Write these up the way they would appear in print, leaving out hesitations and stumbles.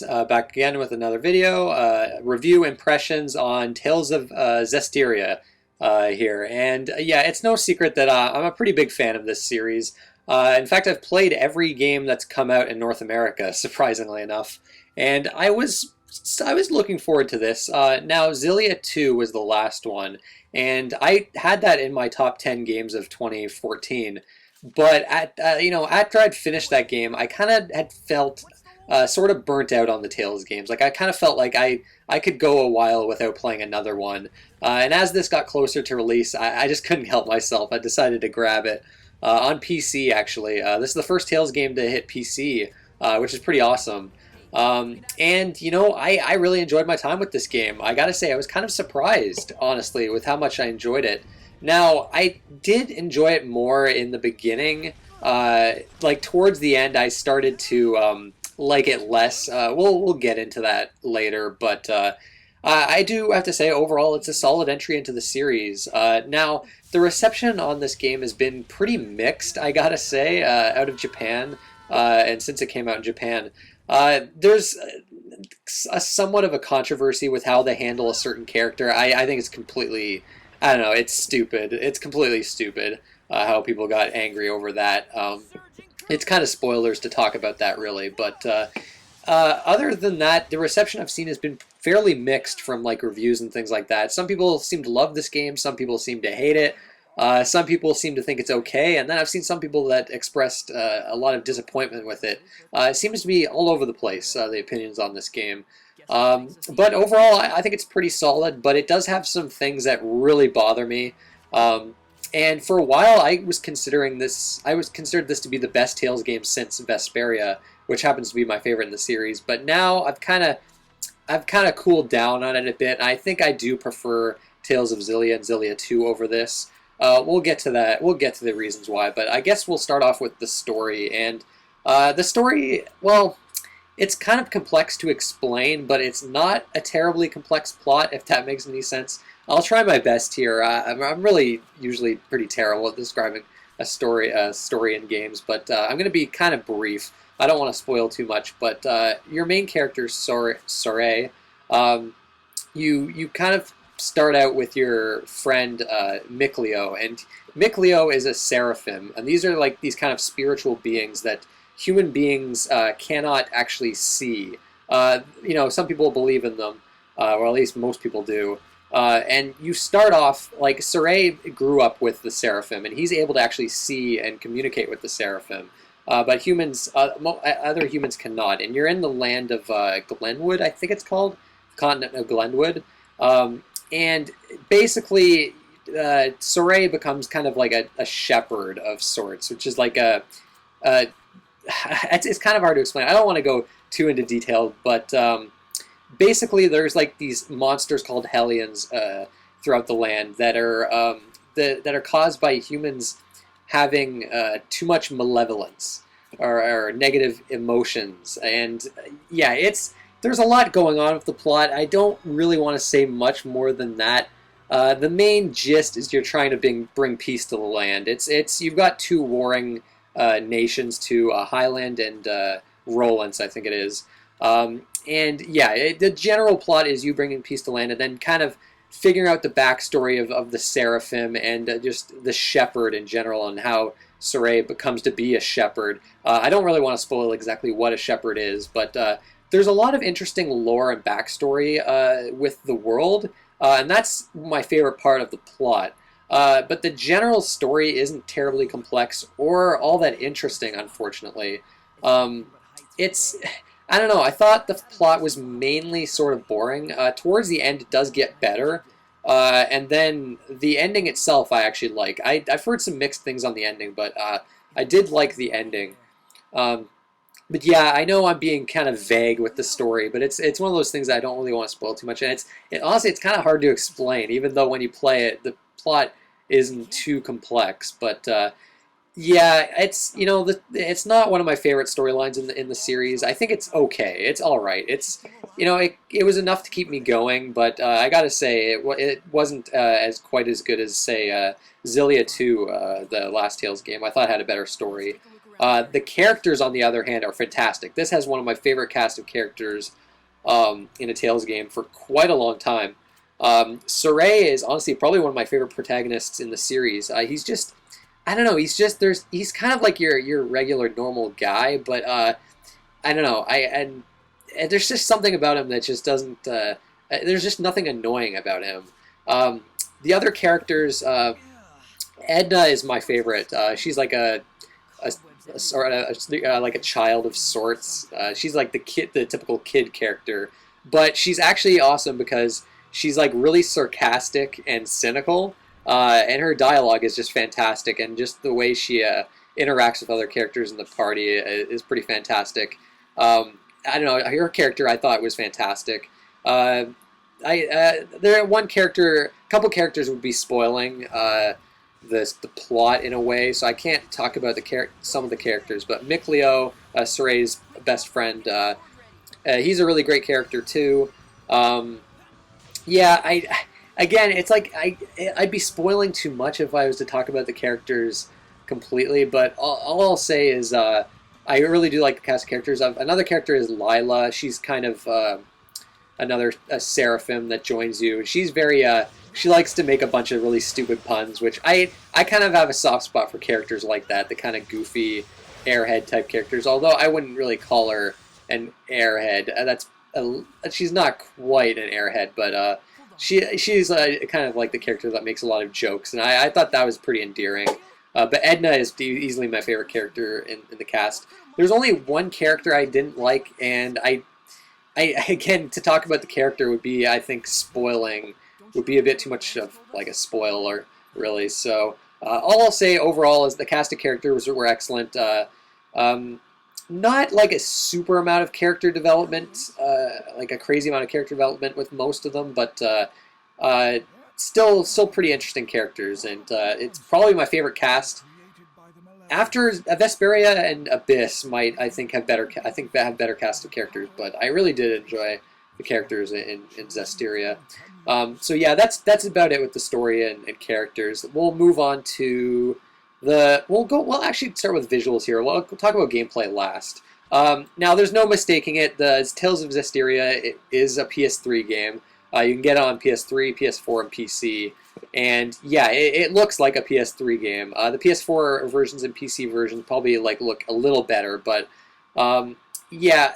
Back again with another video, review impressions on Tales of Zesteria here. And yeah, it's no secret that I'm a pretty big fan of this series. In fact, I've played every game that's come out in North America, surprisingly enough. And I was looking forward to this. Now, Xillia 2 was the last one, and I had that in my top 10 games of 2014. But after I'd finished that game, I kind of had felt sort of burnt out on the Tales games. Like I kind of felt like I could go a while without playing another one. And as this got closer to release, I just couldn't help myself. I decided to grab it on PC. Actually, this is the first Tales game to hit PC, which is pretty awesome. I really enjoyed my time with this game. I gotta say, I was kind of surprised, honestly, with how much I enjoyed it. Now, I did enjoy it more in the beginning. Like towards the end, I started to like it less. We'll get into that later, but I do have to say, overall, it's a solid entry into the series. Now, the reception on this game has been pretty mixed, I gotta say, out of Japan, and since it came out in Japan. There's a somewhat of a controversy with how they handle a certain character. I think it's completely, I don't know, it's stupid. It's completely stupid how people got angry over that. It's kind of spoilers to talk about that, really. But other than that, the reception I've seen has been fairly mixed from like reviews and things like that. Some people seem to love this game. Some people seem to hate it. Some people seem to think it's okay, and then I've seen some people that expressed a lot of disappointment with it. It seems to be all over the place, the opinions on this game. But overall, I think it's pretty solid, but it does have some things that really bother me. And for a while, I considered this to be the best Tales game since Vesperia, which happens to be my favorite in the series. But now I've kind of cooled down on it a bit. And I think I do prefer Tales of Xillia and Xillia 2 over this. We'll get to that. We'll get to the reasons why, but I guess we'll start off with the story. And the story, well, it's kind of complex to explain, but it's not a terribly complex plot, if that makes any sense. I'll try my best here. I'm really usually pretty terrible at describing a story in games, but I'm going to be kind of brief. I don't want to spoil too much, but your main character, Sorey, you kind of start out with your friend Mikleo, and Mikleo is a seraphim, and these are like these kind of spiritual beings that human beings cannot actually see. Some people believe in them, or at least most people do. And you start off, like, Sorey grew up with the seraphim, and he's able to actually see and communicate with the seraphim. But other humans cannot. And you're in the land of Glenwood, I think it's called, the continent of Glenwood. And basically, Sorey becomes kind of like a shepherd of sorts, which is like it's kind of hard to explain. I don't want to go too into detail, but basically there's like these monsters called Hellions throughout the land that are caused by humans having too much malevolence or negative emotions. And yeah, there's a lot going on with the plot. I don't really want to say much more than that. The main gist is you're trying to bring peace to the land. You've got two warring nations, Highland and Rowlands, I think it is. And yeah, the general plot is you bringing peace to land, and then kind of figuring out the backstory of the seraphim and just the shepherd in general, and how Sorey becomes to be a shepherd. I don't really want to spoil exactly what a shepherd is, but there's a lot of interesting lore and backstory with the world, and that's my favorite part of the plot. But the general story isn't terribly complex or all that interesting, unfortunately. I don't know, I thought the plot was mainly sort of boring. Towards the end, it does get better. And then the ending itself I actually like. I've heard some mixed things on the ending, but I did like the ending. But yeah, I know I'm being kind of vague with the story, but it's one of those things that I don't really want to spoil too much. And honestly, it's kind of hard to explain, even though when you play it, the plot isn't too complex. But yeah, it's not one of my favorite storylines in the series. I think it's okay. It's all right. It was enough to keep me going, but I gotta say it wasn't quite as good as, say, Xillia 2, the last Tales game. I thought it had a better story. The characters, on the other hand, are fantastic. This has one of my favorite cast of characters in a Tales game for quite a long time. Sorey is honestly probably one of my favorite protagonists in the series. He's just, I don't know, he's kind of like your regular normal guy, but I don't know, and there's just something about him that just doesn't. There's just nothing annoying about him. The other characters, Edna is my favorite. She's like a sort of like a child of sorts. She's like the typical kid character, but she's actually awesome because she's like really sarcastic and cynical, and her dialogue is just fantastic, and just the way she interacts with other characters in the party is pretty fantastic. I don't know, her character I thought was fantastic. There one character, a couple characters would be spoiling the plot in a way, so I can't talk about some of the characters. But Mikleo, Sorey's best friend, he's a really great character too. Yeah, again, it's like I'd be spoiling too much if I was to talk about the characters completely. But all I'll say is I really do like the cast of characters. Another character is Lila. She's kind of another seraphim that joins you. She's very she likes to make a bunch of really stupid puns, which I kind of have a soft spot for characters like that, the kind of goofy airhead type characters. Although I wouldn't really call her an airhead. She's not quite an airhead, but she's kind of like the character that makes a lot of jokes, and I thought that was pretty endearing. But Edna is easily my favorite character in the cast. There's only one character I didn't like, and I again, to talk about the character would be, I think, would be a bit too much of like a spoiler, really. So all I'll say overall is the cast of characters were excellent. Not like a super amount of character development, like a crazy amount of character development with most of them, but still pretty interesting characters, and it's probably my favorite cast. After Vesperia and Abyss might, I think, have better cast of characters, but I really did enjoy the characters in Zesteria. So yeah, that's about it with the story and characters. We'll move on to we'll actually start with visuals here. We'll talk about gameplay last. Now, there's no mistaking it. The Tales of Zesteria is a PS3 game. You can get it on PS3, PS4, and PC. And yeah, it looks like a PS3 game. The PS4 versions and PC versions probably look a little better, but yeah,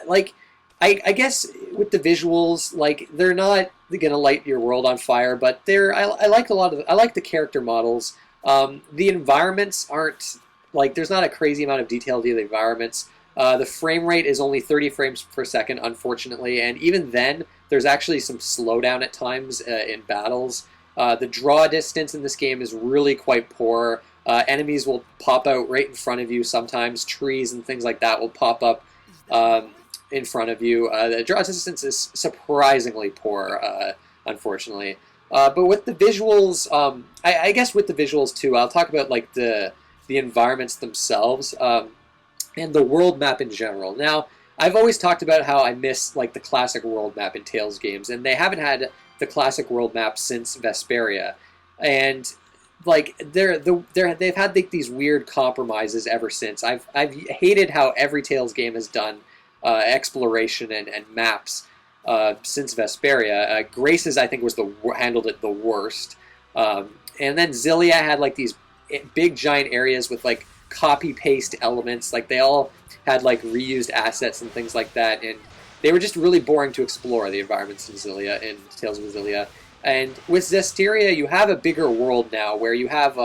I guess with the visuals, they're not gonna light your world on fire, but I like I like the character models. The environments aren't there's not a crazy amount of detail to the environments. The frame rate is only 30 frames per second, unfortunately, and even then, there's actually some slowdown at times in battles. The draw distance in this game is really quite poor. Enemies will pop out right in front of you sometimes. Trees and things like that will pop up in front of you. The draw distance is surprisingly poor, unfortunately. But with the visuals, I guess with the visuals too, I'll talk about the environments themselves and the world map in general. Now, I've always talked about how I miss the classic world map in Tales games, and they haven't had the classic world map since Vesperia, and they've had these weird compromises ever since. I've hated how every Tales game has done exploration and maps since Vesperia. Grace's, I think, handled it the worst, and then Xillia had these big giant areas with copy paste elements. They all had reused assets and things like that, and they were just really boring to explore, the environments in Tales of Xillia. And with Zesteria, you have a bigger world now where you have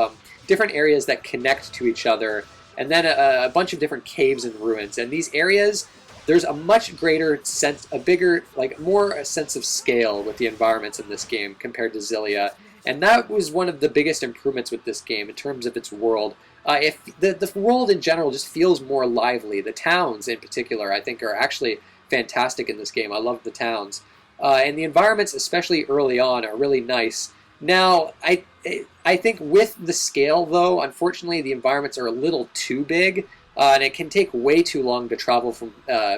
different areas that connect to each other, and then a bunch of different caves and ruins. And these areas, there's a much greater sense, more sense of scale with the environments in this game compared to Xillia. And that was one of the biggest improvements with this game in terms of its world. If the world in general just feels more lively. The towns in particular, I think, are actually fantastic in this game. I love the towns. And the environments, especially early on, are really nice. Now, I think with the scale, though, unfortunately, the environments are a little too big, and it can take way too long to travel from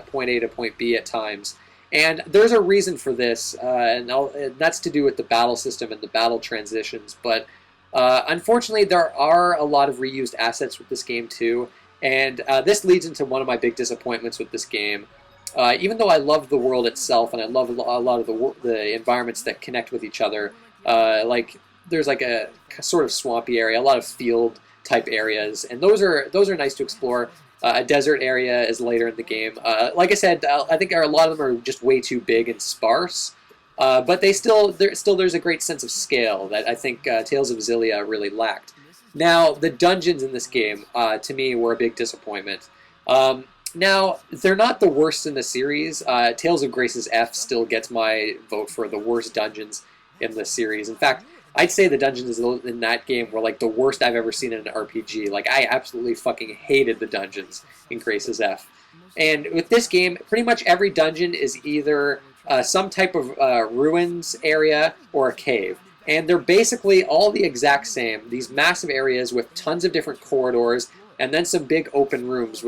point A to point B at times. And there's a reason for this, and that's to do with the battle system and the battle transitions. But unfortunately, there are a lot of reused assets with this game, too. And this leads into one of my big disappointments with this game. Even though I love the world itself and I love a lot of the environments that connect with each other, like there's like a sort of swampy area, a lot of field type areas, and those are nice to explore. A desert area is later in the game. Like I said, I think a lot of them are just way too big and sparse. But there's a great sense of scale that I think Tales of Xillia really lacked. Now, the dungeons in this game, to me, were a big disappointment. Now, they're not the worst in the series. Tales of Grace's F still gets my vote for the worst dungeons in the series. In fact, I'd say the dungeons in that game were like the worst I've ever seen in an RPG. Like, I absolutely fucking hated the dungeons in Grace's F. And with this game, pretty much every dungeon is either some type of ruins area or a cave. And they're basically all the exact same. These massive areas with tons of different corridors, and then some big open rooms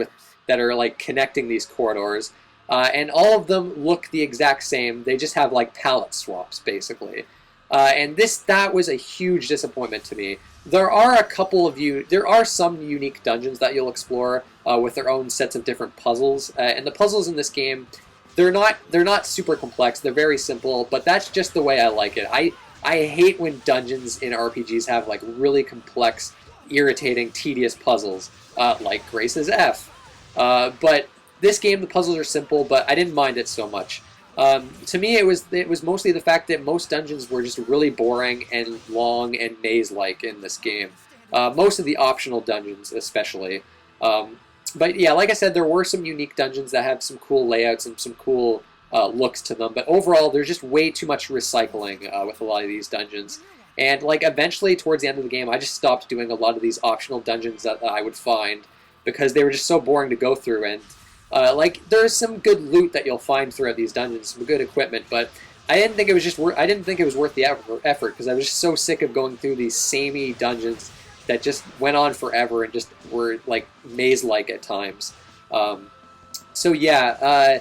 that are like connecting these corridors. And all of them look the exact same. They just have like palette swaps, basically. And that was a huge disappointment to me. There are some unique dungeons that you'll explore with their own sets of different puzzles. And the puzzles in this game, they're not super complex. They're very simple, but that's just the way I like it. I hate when dungeons in RPGs have like really complex, irritating, tedious puzzles, like Grace's F. But this game, the puzzles are simple, but I didn't mind it so much. To me, it was mostly the fact that most dungeons were just really boring and long and maze-like in this game. Most of the optional dungeons, especially. But yeah, like I said, there were some unique dungeons that have some cool layouts and some cool looks to them. But overall, there's just way too much recycling with a lot of these dungeons. And like eventually, towards the end of the game, I just stopped doing a lot of these optional dungeons that I would find because they were just so boring to go through. And like there's some good loot that you'll find throughout these dungeons, some good equipment, but I didn't think it was worth the effort because I was just so sick of going through these samey dungeons that just went on forever and just were like maze-like at times. So yeah,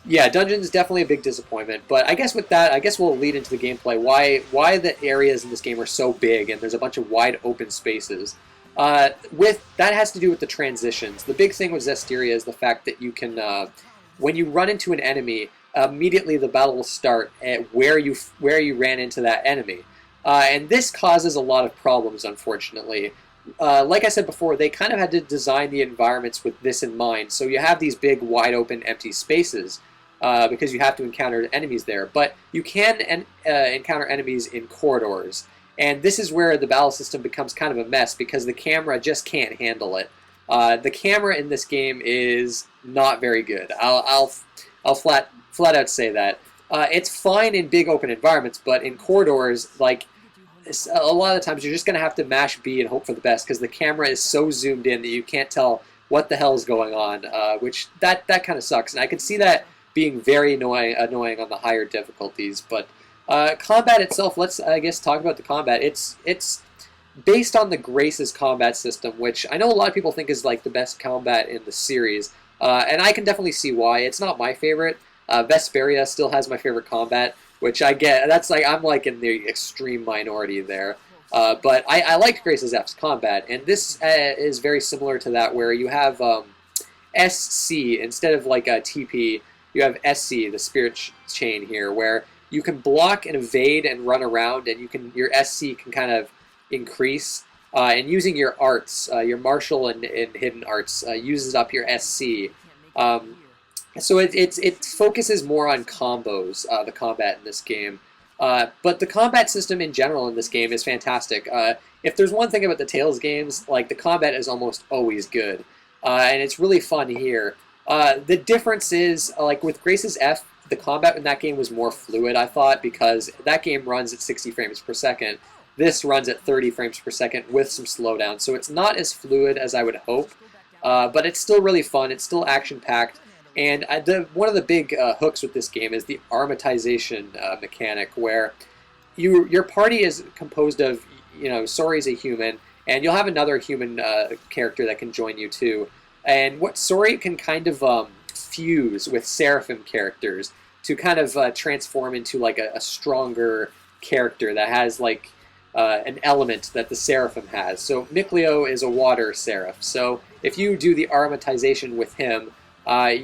dungeons definitely a big disappointment. But I guess with that, I guess we'll lead into the gameplay. Why the areas in this game are so big and there's a bunch of wide open spaces. That has to do with the transitions. The big thing with Zesteria is the fact that you can, when you run into an enemy, immediately the battle will start at where you ran into that enemy. And this causes a lot of problems, unfortunately. Like I said before, they kind of had to design the environments with this in mind. So you have these big, wide open, empty spaces because you have to encounter enemies there. But you can encounter enemies in corridors. And this is where the battle system becomes kind of a mess because the camera just can't handle it. The camera in this game is not very good. I'll flat out say that. It's fine in big open environments, but in corridors, like a lot of the times, you're just going to have to mash B and hope for the best because the camera is so zoomed in that you can't tell what the hell is going on. Which that kind of sucks, and I can see that being very annoying on the higher difficulties, but. Combat itself, let's, I guess, talk about the combat. It's based on the Grace's combat system, which I know a lot of people think is like the best combat in the series, and I can definitely see why. It's not my favorite. Zesteria still has my favorite combat, which I get. That's like I'm like in the extreme minority there. But I like Grace's F's combat, and this is very similar to that, where you have SC instead of like a TP. You have SC, the Spirit Chain here, where you can block and evade and run around, and your SC can kind of increase. And using your arts, your martial and hidden arts, uses up your SC. So it focuses more on combos, the combat in this game. But the combat system in general in this game is fantastic. If there's one thing about the Tales games, like the combat is almost always good. And it's really fun here. The difference is, like with Grace's F, the combat in that game was more fluid, I thought, because that game runs at 60 frames per second. This runs at 30 frames per second with some slowdown, so it's not as fluid as I would hope, but it's still really fun. It's still action-packed, and one of the big hooks with this game is the armatization mechanic, where your party is composed of, Sori's a human, and you'll have another human character that can join you too. And what Sori can kind of fuse with Seraphim characters to kind of transform into like a stronger character that has like an element that the Seraphim has. So Mikleo is a water seraph. So if you do the aromatization with him,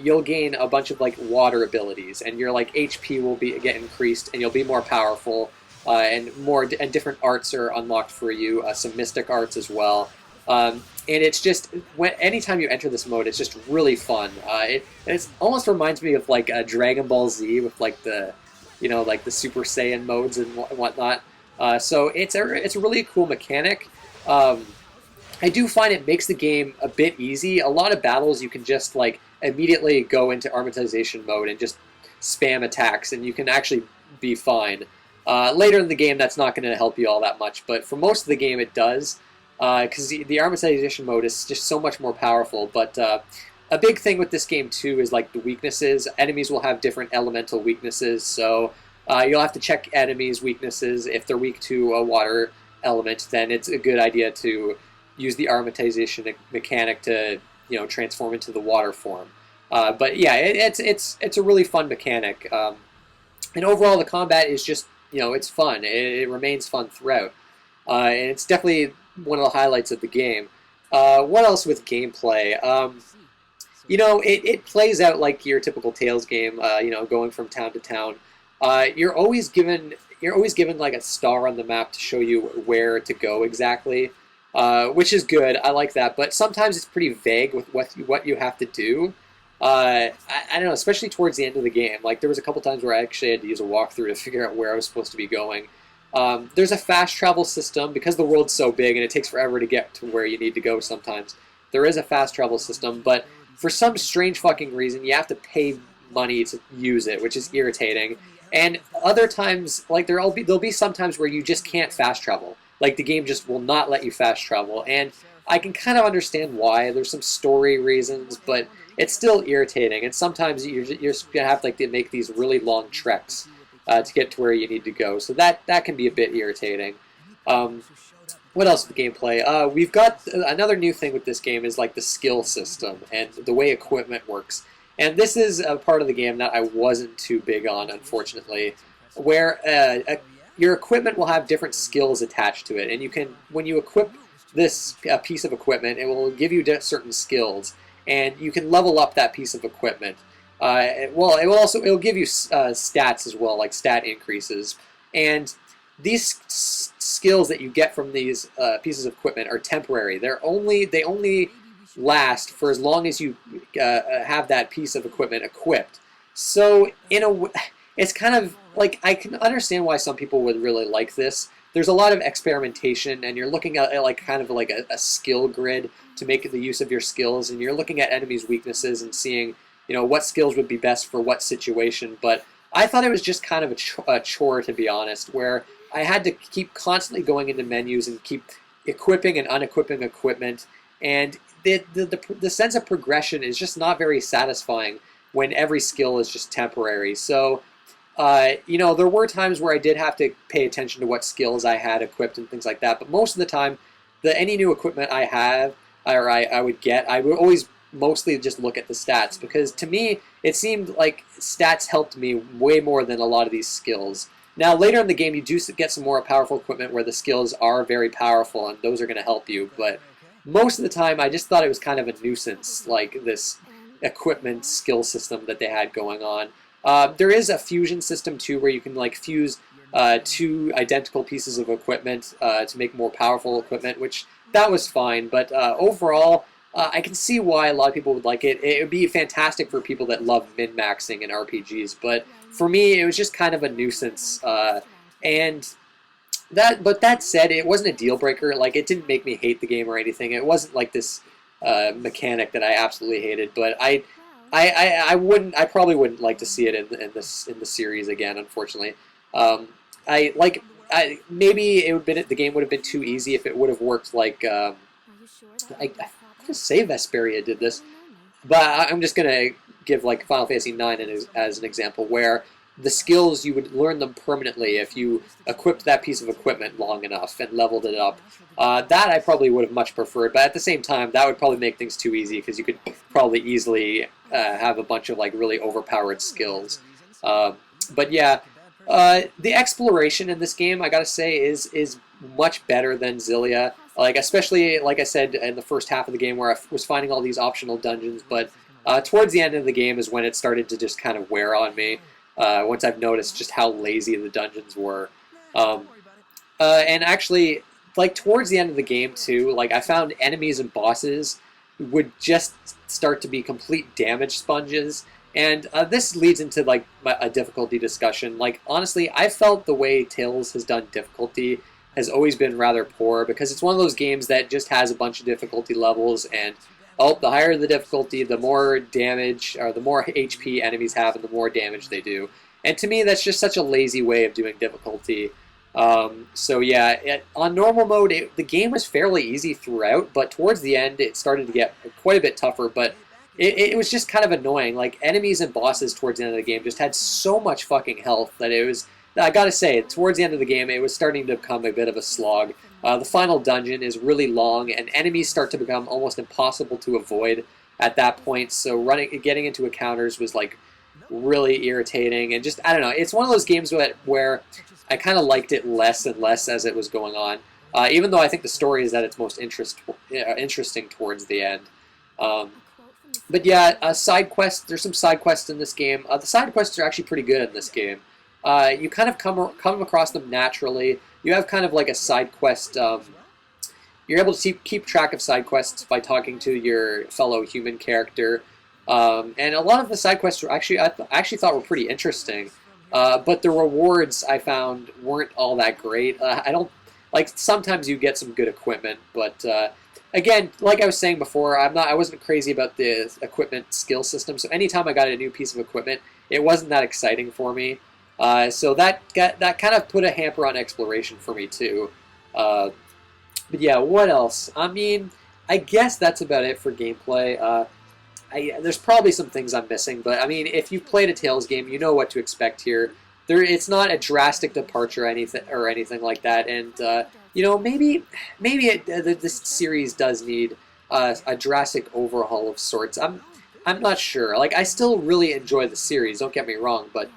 you'll gain a bunch of like water abilities, and your like HP will get increased, and you'll be more powerful, and different arts are unlocked for you. Some mystic arts as well. And it's just anytime you enter this mode, it's just really fun. It almost reminds me of like a Dragon Ball Z with like the, like the Super Saiyan modes and whatnot. So it's a really cool mechanic. I do find it makes the game a bit easy. A lot of battles you can just like immediately go into aromatization mode and just spam attacks, and you can actually be fine. Later in the game, that's not going to help you all that much, but for most of the game, it does. Because the aromatization mode is just so much more powerful. But a big thing with this game too is like the weaknesses. Enemies will have different elemental weaknesses, so you'll have to check enemies' weaknesses. If they're weak to a water element, then it's a good idea to use the aromatization mechanic to transform into the water form. But yeah, it's a really fun mechanic, and overall the combat is just it's fun. It remains fun throughout, and it's definitely one of the highlights of the game. What else with gameplay? It plays out like your typical Tales game. Going from town to town. You're always given like a star on the map to show you where to go exactly, which is good. I like that. But sometimes it's pretty vague with what you have to do. I don't know, especially towards the end of the game. Like there was a couple times where I actually had to use a walkthrough to figure out where I was supposed to be going. There's a fast travel system because the world's so big and it takes forever to get to where you need to go sometimes. There is a fast travel system, but for some strange fucking reason, you have to pay money to use it, which is irritating. And other times, like there'll be some times where you just can't fast travel. Like the game just will not let you fast travel, and I can kind of understand why. There's some story reasons, but it's still irritating. And sometimes you're gonna have to make these really long treks to get to where you need to go. So that can be a bit irritating. What else with the gameplay? We've got another new thing with this game is like the skill system and the way equipment works. And this is a part of the game that I wasn't too big on, unfortunately, where your equipment will have different skills attached to it. And when you equip this piece of equipment, it will give you certain skills, and you can level up that piece of equipment. It'll give you stats as well, like stat increases. And these skills that you get from these pieces of equipment are temporary. They only last for as long as you have that piece of equipment equipped. So it's kind of like, I can understand why some people would really like this. There's a lot of experimentation, and you're looking at like kind of like a skill grid to make the use of your skills, and you're looking at enemies' weaknesses and seeing what skills would be best for what situation. But I thought it was just kind of a chore, to be honest, where I had to keep constantly going into menus and keep equipping and unequipping equipment, and the sense of progression is just not very satisfying when every skill is just temporary. So, there were times where I did have to pay attention to what skills I had equipped and things like that, but most of the time, any new equipment I have, or I would get, I would always mostly just look at the stats, because to me, it seemed like stats helped me way more than a lot of these skills. Now, later in the game, you do get some more powerful equipment where the skills are very powerful, and those are going to help you, but most of the time, I just thought it was kind of a nuisance, like this equipment skill system that they had going on. There is a fusion system, too, where you can like fuse two identical pieces of equipment to make more powerful equipment, which that was fine, but overall, I can see why a lot of people would like it. It would be fantastic for people that love min-maxing in RPGs, but for me, it was just kind of a nuisance. But that said, it wasn't a deal breaker. Like, it didn't make me hate the game or anything. It wasn't like this mechanic that I absolutely hated. But I probably wouldn't like to see it in the series again. Unfortunately, maybe the game would have been too easy if it would have worked like. I to say Zesteria did this, but I'm just gonna give like Final Fantasy IX as an example, where the skills, you would learn them permanently if you equipped that piece of equipment long enough and leveled it up. That I probably would have much preferred, but at the same time, that would probably make things too easy, because you could probably easily have a bunch of like really overpowered skills. But yeah, the exploration in this game, I gotta say, is much better than Zillia. Like, especially, like I said, in the first half of the game where I was finding all these optional dungeons, but towards the end of the game is when it started to just kind of wear on me, once I've noticed just how lazy the dungeons were. Um, and actually, like, towards the end of the game, too, like, I found enemies and bosses would just start to be complete damage sponges. And this leads into like a difficulty discussion. Like honestly, I felt the way Tales has done difficulty has always been rather poor because it's one of those games that just has a bunch of difficulty levels, and oh, the higher the difficulty, the more damage or the more HP enemies have, and the more damage they do. And to me, that's just such a lazy way of doing difficulty. So yeah, on normal mode, the game was fairly easy throughout, but towards the end, it started to get quite a bit tougher. But it was just kind of annoying. Like enemies and bosses towards the end of the game just had so much fucking health that it was. I gotta say, towards the end of the game, it was starting to become a bit of a slog. The final dungeon is really long, and enemies start to become almost impossible to avoid at that point. So getting into encounters was like really irritating, and just I don't know. It's one of those games where I kind of liked it less and less as it was going on. Even though I think the story is at its most interesting towards the end. But yeah, side quests. There's some side quests in this game. The side quests are actually pretty good in this game. You kind of come across them naturally. You have kind of like a side quest. You're able to keep track of side quests by talking to your fellow human character. And a lot of the side quests were I actually thought were pretty interesting. But the rewards I found weren't all that great. I don't like sometimes you get some good equipment, but again, like I was saying before, I wasn't crazy about the equipment skill system. So anytime I got a new piece of equipment, it wasn't that exciting for me. So that kind of put a hamper on exploration for me too. But yeah, what else? I mean, I guess that's about it for gameplay. There's probably some things I'm missing, but I mean, if you've played a Tales game, you know what to expect here. It's not a drastic departure or anything like that, and maybe this series does need a drastic overhaul of sorts. I'm not sure. Like, I still really enjoy the series. Don't get me wrong, but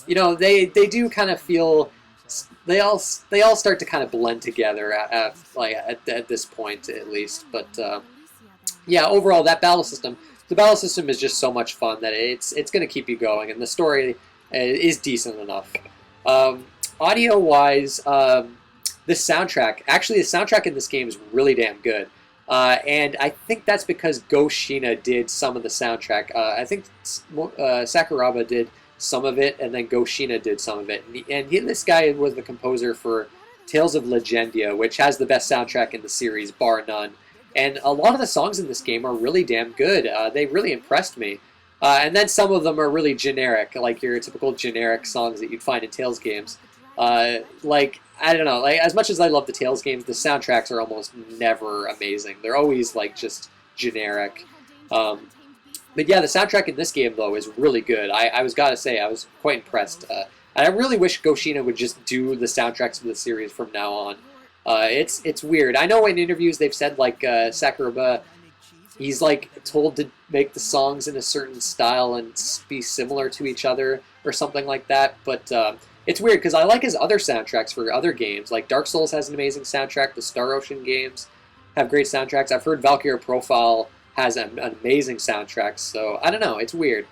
they do kind of feel they all start to kind of blend together at this point at least, but. Yeah, overall, the battle system is just so much fun that it's going to keep you going, and the story is decent enough. Audio-wise, the soundtrack in this game is really damn good. And I think that's because Go Shina did some of the soundtrack. I think Sakuraba did some of it, and then Go Shina did some of it. This guy was the composer for Tales of Legendia, which has the best soundtrack in the series, bar none. And a lot of the songs in this game are really damn good. They really impressed me. And then some of them are really generic, like your typical generic songs that you'd find in Tales games. I don't know, like as much as I love the Tales games, the soundtracks are almost never amazing. They're always like just generic. But yeah, the soundtrack in this game though is really good. I was gotta say, I was quite impressed. And I really wish Go Shina would just do the soundtracks for the series from now on. It's weird. I know in interviews they've said like Sakuraba, he's like told to make the songs in a certain style and be similar to each other or something like that. But it's weird because I like his other soundtracks for other games. Like Dark Souls has an amazing soundtrack. The Star Ocean games have great soundtracks. I've heard Valkyria Profile has an amazing soundtrack. So I don't know. It's weird.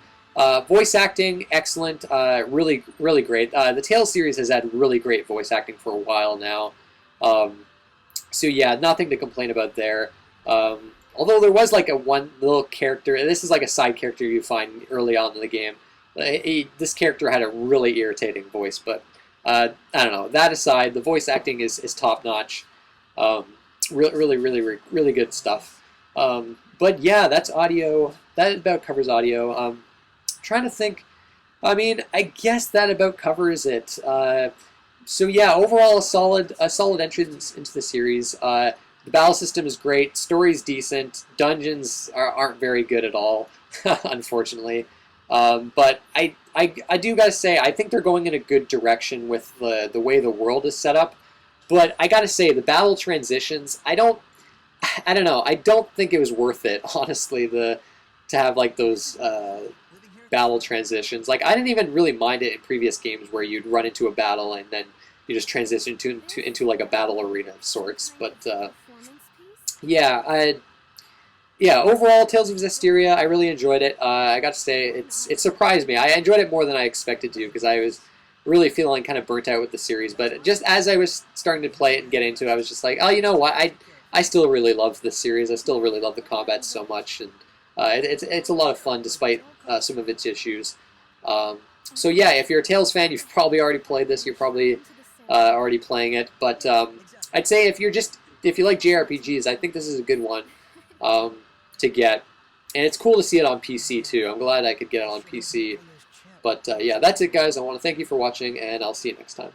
Voice acting, excellent. Really, really great. The Tales series has had really great voice acting for a while now. So yeah, nothing to complain about there. Although there was like one little character, this is like a side character you find early on in the game. This character had a really irritating voice, but I don't know. That aside, the voice acting is top notch. Really good stuff. But yeah, that's audio. That about covers audio. Trying to think. I mean, I guess that about covers it. So yeah, overall a solid entrance into the series. The battle system is great, story's decent, dungeons aren't very good at all, unfortunately. But I do gotta say, I think they're going in a good direction with the way the world is set up. But I gotta say, the battle transitions, I don't know, I don't think it was worth it, honestly, to have like those battle transitions. Like I didn't even really mind it in previous games where you'd run into a battle and then you just transition into like a battle arena of sorts. But yeah, yeah, overall, Tales of Zesteria, I really enjoyed it. I got to say, it surprised me. I enjoyed it more than I expected to because I was really feeling kind of burnt out with the series. But just as I was starting to play it and get into it, I was just like, oh, you know what? I still really love this series. I still really love the combat so much, and it's a lot of fun despite some of its issues. So yeah, if you're a Tales fan, you've probably already played this. You're probably already playing it. But I'd say if you like JRPGs, I think this is a good one. To get. And it's cool to see it on PC too. I'm glad I could get it on PC. But yeah, that's it guys. I want to thank you for watching, and I'll see you next time.